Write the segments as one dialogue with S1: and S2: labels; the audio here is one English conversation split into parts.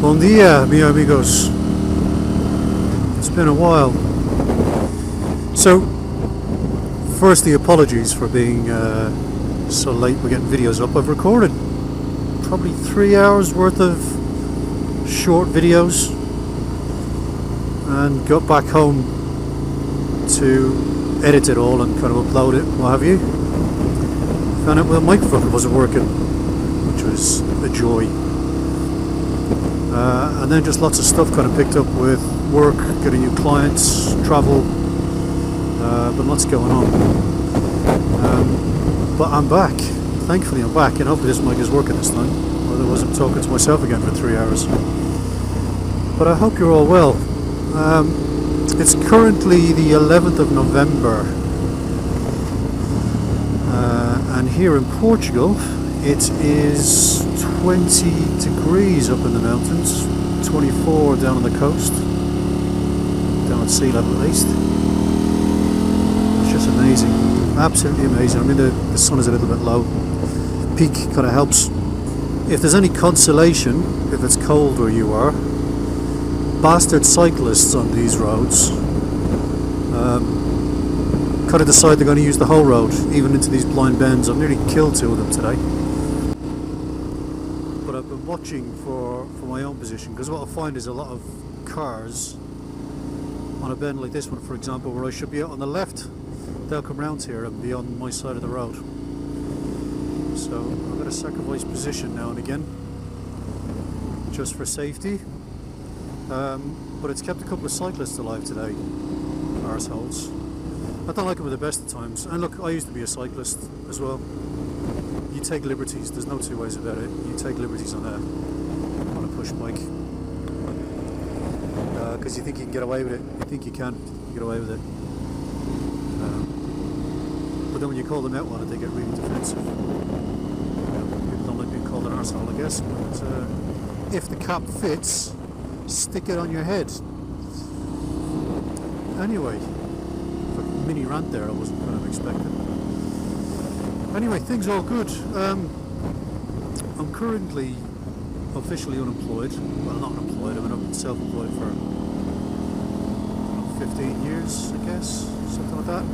S1: Bom dia, mi amigos. It's been a while. So, firstly, apologies for being so late. We're getting videos up. I've recorded probably 3 hours worth of short videos and got back home to edit it all and kind of upload it, what have you. Found out the microphone wasn't working, which was a joy. And then just lots of stuff kind of picked up with work, getting new clients, travel, but lots going on. But I'm back. Thankfully I'm back, and hopefully this mic is working this time. Otherwise I'm talking to myself again for 3 hours. But I hope you're all well. It's currently the 11th of November. And here in Portugal it is 20 degrees up in the mountains, 24 down on the coast, down at sea level at least. It's just amazing, absolutely amazing. I mean the sun is a little bit low, peak kind of helps. If there's any consolation, if it's cold where you are, bastard cyclists on these roads kind of decide they're going to use the whole road, even into these blind bends. I've nearly killed 2 of them today. But I've been watching for my own position, because what I'll find is a lot of cars on a bend like this one, for example, where I should be out on the left, they'll come round here and be on my side of the road. So I've got to sacrifice position now and again, just for safety. But it's kept a couple of cyclists alive today, arseholes. I don't like them at the best of times. And look, I used to be a cyclist as well. You take liberties, there's no two ways about it. You take liberties on a push bike. Because you think you can get away with it. You think you can get away with it. But then when you call them out on it, they get really defensive. People don't like being called an arsehole, I guess. But if the cap fits, stick it on your head. Anyway, mini rant there I wasn't kind of expecting. Anyway, things are all good. I'm currently officially unemployed. Well, not unemployed, I've been self-employed for 15 years, I guess, something like that.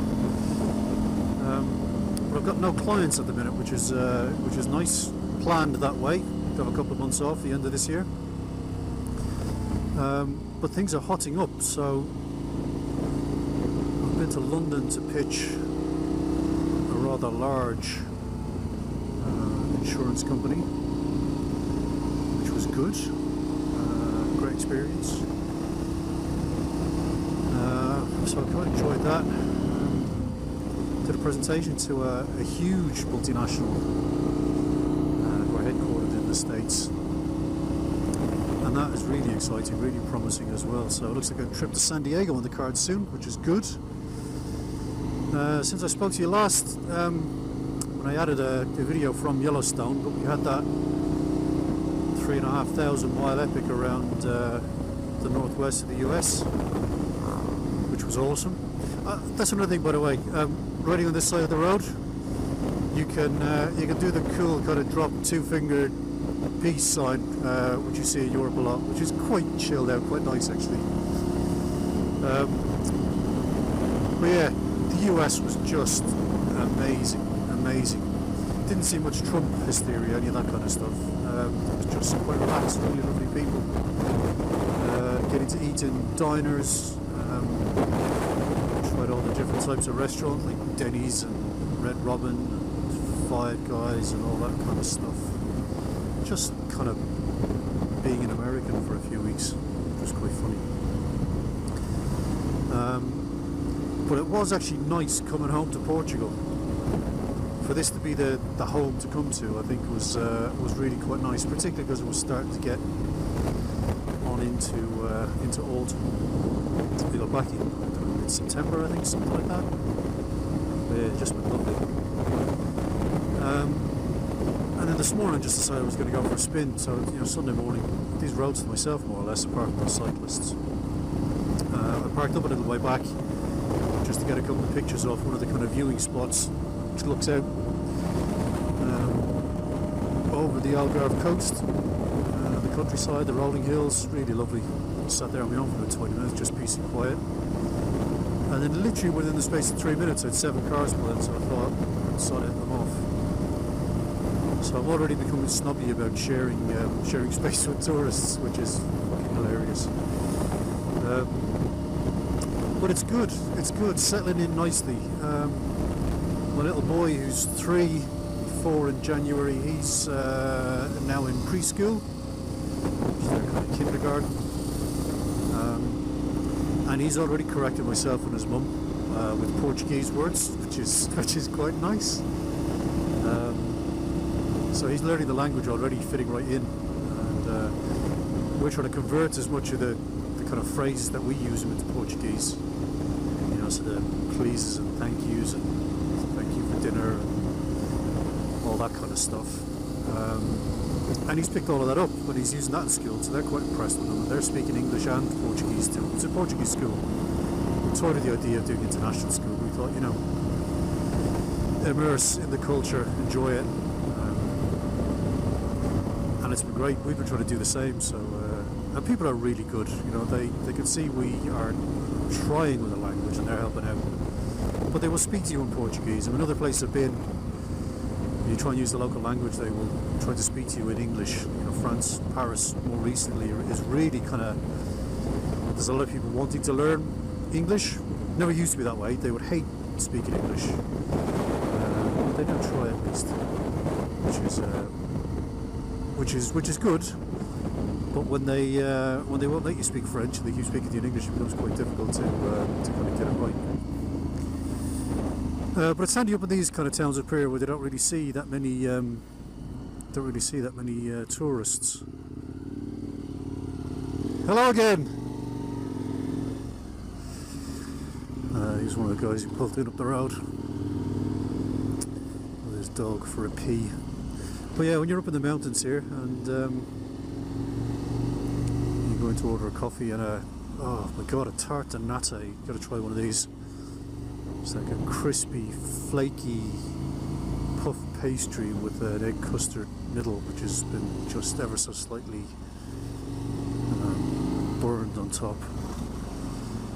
S1: But I've got no clients at the minute, which is nice. Planned that way. To have a couple of months off the end of this year. But things are hotting up, so I've been to London to pitch a rather large insurance company, which was good. Great experience. So I quite enjoyed that. Did a presentation to a huge multinational who are headquartered in the States. And that is really exciting, really promising as well. So it looks like a trip to San Diego on the cards soon, which is good. Since I spoke to you last, when I added a video from Yellowstone, but we had that 3,500 mile epic around the northwest of the US, which was awesome. That's another thing, by the way. Riding on this side of the road, you can do the cool kind of drop 2-finger peace sign, which you see in Europe a lot, which is quite chilled out, quite nice actually. But yeah, the US was just amazing. Didn't see much Trump hysteria, any of that kind of stuff. It was just quite relaxed, really lovely people. Getting to eat in diners, tried all the different types of restaurants like Denny's and Red Robin and Five Guys and all that kind of stuff. Just kind of being an American for a few weeks, which was quite funny. But it was actually nice coming home to Portugal. For this to be the home to come to, I think was really quite nice, particularly because it was starting to get on into autumn. We got back in September, I think, something like that. Yeah, just been lovely. And then this morning I just decided I was going to go for a spin. So, Sunday morning, these roads to myself more or less, apart from the cyclists. I parked up a little way back just to get a couple of pictures off one of the kind of viewing spots, which looks out over the Algarve coast, the countryside, the rolling hills, really lovely. Sat there on my own for about 20 minutes, just peace and quiet. And then literally within the space of 3 minutes I had 7 cars pull in, so I thought I'd sort of hit them off. So I'm already becoming snobby about sharing space with tourists, which is fucking hilarious. But it's good, settling in nicely. My little boy, who's 3, 4 in January, he's now in preschool, which is their kind of kindergarten. And he's already corrected myself and his mum with Portuguese words, which is quite nice. So he's learning the language already, fitting right in, and we're trying to convert as much of the kind of phrases that we use into Portuguese. You know, so the pleases and thank yous and thank you for dinner and all that kind of stuff. And he's picked all of that up, but he's using that in school, so they're quite impressed with him. They're speaking English and Portuguese too. It's a Portuguese school. We toyed with the idea of doing international school. We thought, you know, immerse in the culture, enjoy it, and it's been great. We've been trying to do the same. So, and people are really good. You know, they can see we are trying with the language, and they're helping out. But they will speak to you in Portuguese. I mean, other places I've been, you try and use the local language, they will try to speak to you in English. You know, France, Paris more recently is really kind of, there's a lot of people wanting to learn English. Never used to be that way. They would hate speaking English. But they do try at least, which is good. But when they won't let you speak French and they keep speaking to you in English, it becomes quite difficult to kind of get it right. But it's handy up in these kind of towns up here where they don't really see that many tourists. Hello again. He's one of the guys who pulled in up the road with his dog for a pee. But yeah, when you're up in the mountains here and you're going to order a coffee and oh my god, a tarte de nata, you've got to try one of these. It's like a crispy, flaky puff pastry with an egg custard middle, which has been just ever so slightly burned on top.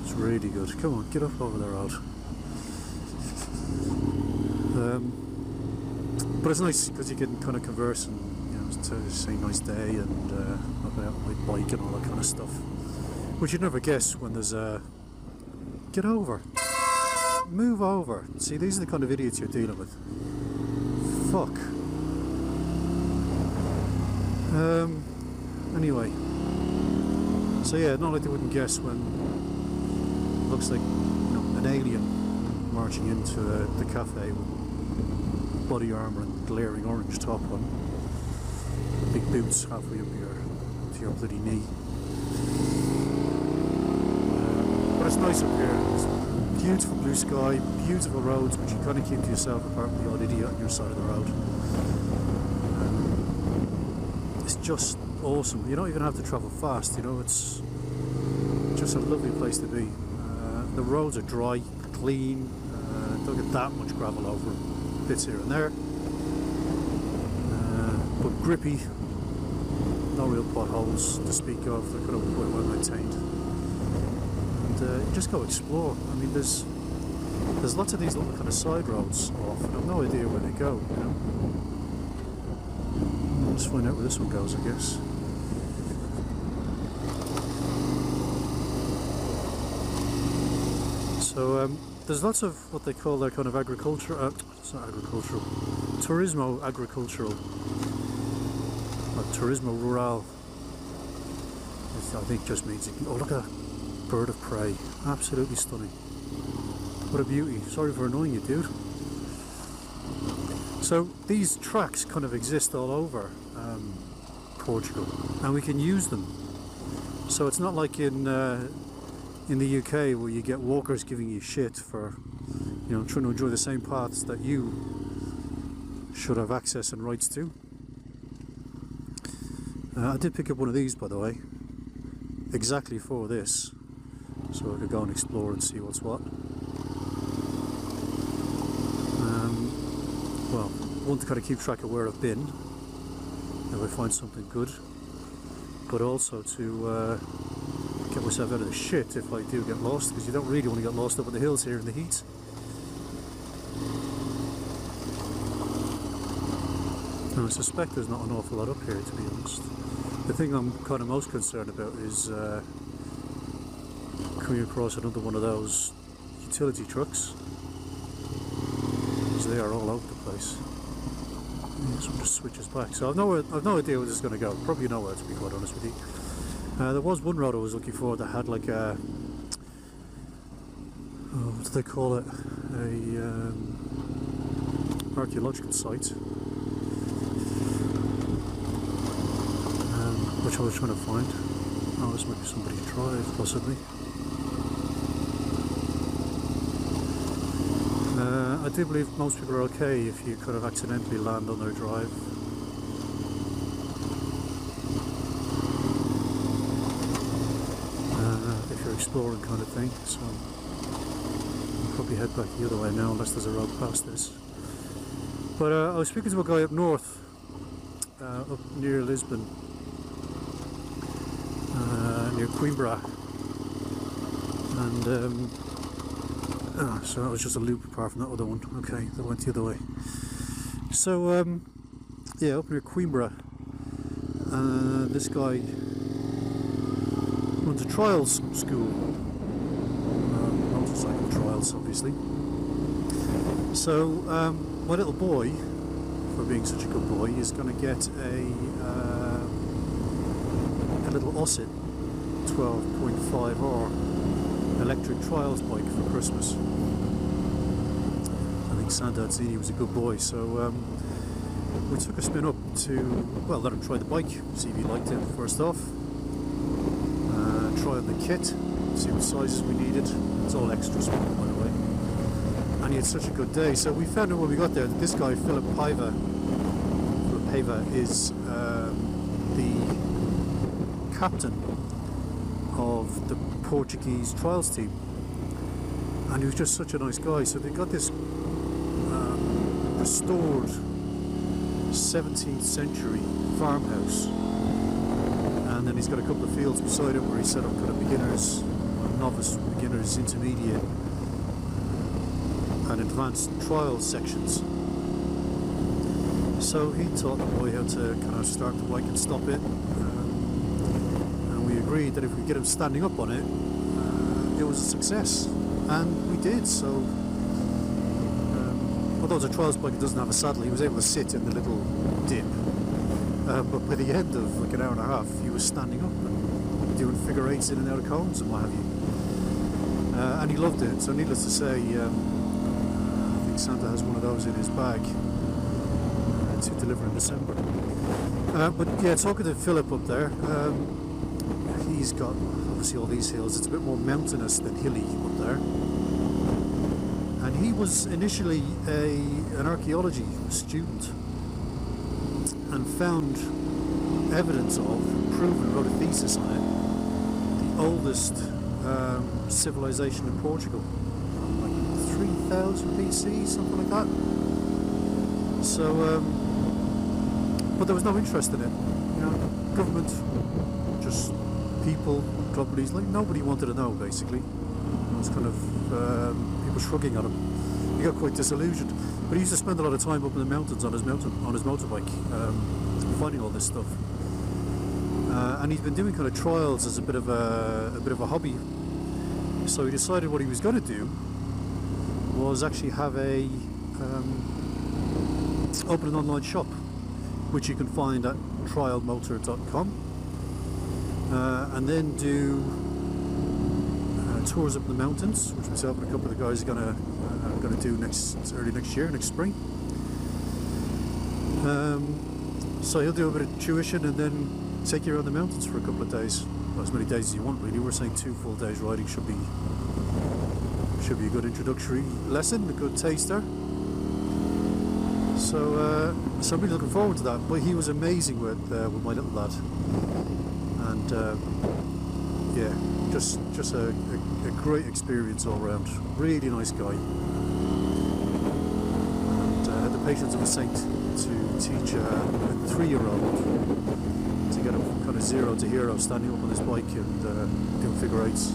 S1: It's really good. Come on, get up over the road. But it's nice because you can kind of converse and, you know, say nice day and I've been out on my bike and all that kind of stuff, which you'd never guess when there's a get over. Move over. See, these are the kind of idiots you're dealing with. Fuck. Anyway. So yeah, not like they wouldn't guess when it looks like, you know, an alien marching into the cafe with body armour and glaring orange top on. Big boots halfway up to your bloody knee. But it's nice up here. It's beautiful blue sky, beautiful roads, but you kind of keep to yourself apart from the odd idiot on your side of the road. It's just awesome. You don't even have to travel fast, you know, it's just a lovely place to be. The roads are dry, clean, don't get that much gravel over bits here and there, but grippy, no real potholes to speak of, they're kind of well maintained. And you just go explore. I mean, there's lots of these little kind of side roads off, and I've no idea where they go, you know. Let's find out where this one goes, I guess. So there's lots of what they call their kind of agriculture, it's not agricultural, turismo agricultural, or turismo rural. I think just means, oh look at that bird of prey, absolutely stunning. What a beauty. Sorry for annoying you, dude. So these tracks kind of exist all over Portugal, and we can use them. So it's not like in the UK where you get walkers giving you shit for, you know, trying to enjoy the same paths that you should have access and rights to. I did pick up one of these, by the way, exactly for this, so I could go and explore and see what's what. Well, one to kind of keep track of where I've been, if I find something good. but also to get myself out of the shit if I do get lost, because you don't really want to get lost up in the hills here in the heat. Now, I suspect there's not an awful lot up here, to be honest. The thing I'm kind of most concerned about is coming across another one of those utility trucks, because they are all over the place. This one just switches back, so I've no idea where this is going to go. Probably nowhere, to be quite honest with you. There was one road I was looking for that had like a, what do they call it, a archaeological site, which I was trying to find. Oh, this might be somebody's drive, possibly. I do believe most people are okay if you kind of accidentally land on their drive. If you're exploring kind of thing, so I'll probably head back the other way now unless there's a road past this. But I was speaking to a guy up north, up near Lisbon, near Coimbra, and so that was just a loop apart from that other one. Okay, that went the other way. So yeah, up near Coimbra, this guy runs a trials school, motorcycle trials, obviously. So my little boy, for being such a good boy, is going to get a little Osset 12.5R electric trials bike for Christmas. I think Santa had seen he was a good boy, so we took a spin up to, well, let him try the bike, see if he liked it first off, try on the kit, see what sizes we needed. It's all extra small, by the way. And he had such a good day. So we found out when we got there that this guy, Philip Paiva, is the captain of the Portuguese trials team, and he was just such a nice guy. So they got this restored 17th century farmhouse, and then he's got a couple of fields beside it where he set up kind of beginners, novice, beginners, intermediate and advanced trial sections. So he taught the boy how to kind of start the bike and stop it, and we agreed that if we get him standing up on it, it was a success, and we did. So although it's a trials bike, it doesn't have a saddle, he was able to sit in the little dip, but by the end of like an hour and a half he was standing up and doing figure eights in and out of cones and what have you, and he loved it. So needless to say, I think Santa has one of those in his bag to deliver in December. But yeah, talking to Philip up there, he's got obviously all these hills. It's a bit more mountainous than hilly up there, and he was initially an archaeology student and found evidence of, proven, wrote a thesis on it, the oldest civilization in Portugal, like 3000 BC, something like that. So but there was no interest in it, you know, government, just people, companies, like nobody wanted to know, basically. It was kind of people shrugging at him. He got quite disillusioned, but he used to spend a lot of time up in the mountains on his motorbike, finding all this stuff. And he's been doing kind of trials as a bit of a hobby. So he decided what he was going to do was actually have a open an online shop, which you can find at trialmotor.com, and then do tours up in the mountains, which myself and a couple of the guys are going to do early next year, next spring. So he'll do a bit of tuition and then take you around the mountains for a couple of days, well, as many days as you want, really. We're saying 2 full days riding should be a good introductory lesson, a good taster. So I'm really looking forward to that. But he was amazing with my little lad, and yeah, just a great experience all round. Really nice guy, and had the patience of a saint to teach a 3-year-old to get a kind of 0 to hero standing up on this bike and doing figure eights.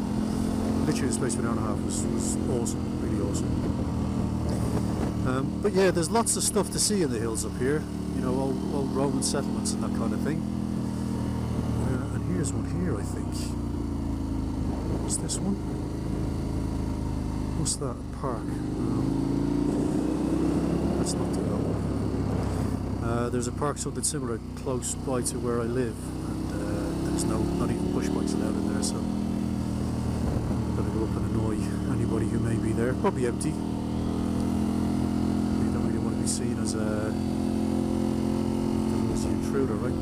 S1: Literally the space of an hour and a half was awesome, really awesome. But yeah, there's lots of stuff to see in the hills up here, you know, old Roman settlements and that kind of thing. And here's one here, I think. What's this one? What's that? Park? That's not the one. There's a park something similar close by to where I live, and there's not even push bikes allowed in there, so I'm going to go up and annoy anybody who may be there. Probably empty. You don't really want to be seen as an intruder, right?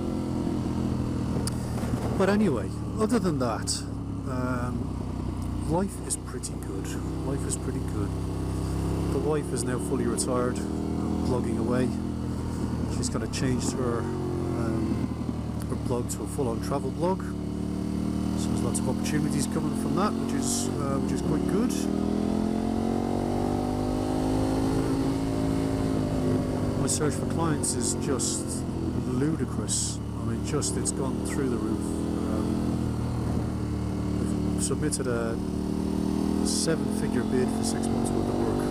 S1: But anyway, other than that, life is pretty good. Life is pretty good. The wife is now fully retired, blogging away. She's kind of changed her blog to a full-on travel blog. So there's lots of opportunities coming from that, which is quite good. My search for clients is just ludicrous. I mean, it's gone through the roof. We've submitted a 7-figure bid for 6 months worth of work.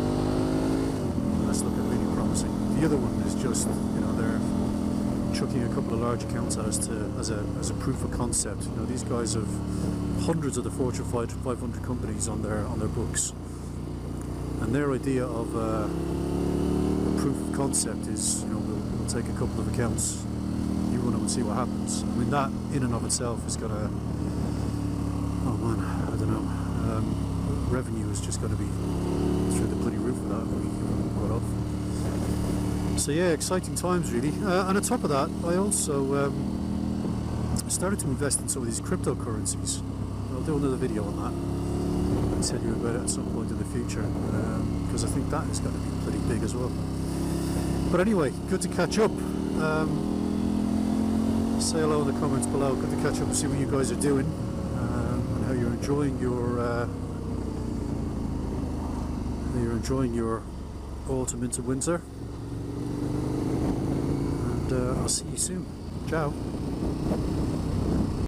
S1: That's looking really promising. The other one is just, you know, they're chucking a couple of large accounts at us as a proof of concept. You know, these guys have hundreds of the Fortune 500 companies on their books, and their idea of a proof of concept is, you know, we'll take a couple of accounts, you run them and see what happens. I mean, that in and of itself is gonna, oh man, I don't know. Revenue is just going to be through the bloody roof of that if we pull it off. So yeah, exciting times really. And on top of that, I also started to invest in some of these cryptocurrencies. I'll do another video on that and tell you about it at some point in the future, because I think that is going to be pretty big as well. But anyway, good to catch up. Say hello in the comments below. Good to catch up and see what you guys are doing, and how you're enjoying your autumn into winter. And I'll see you soon. Ciao.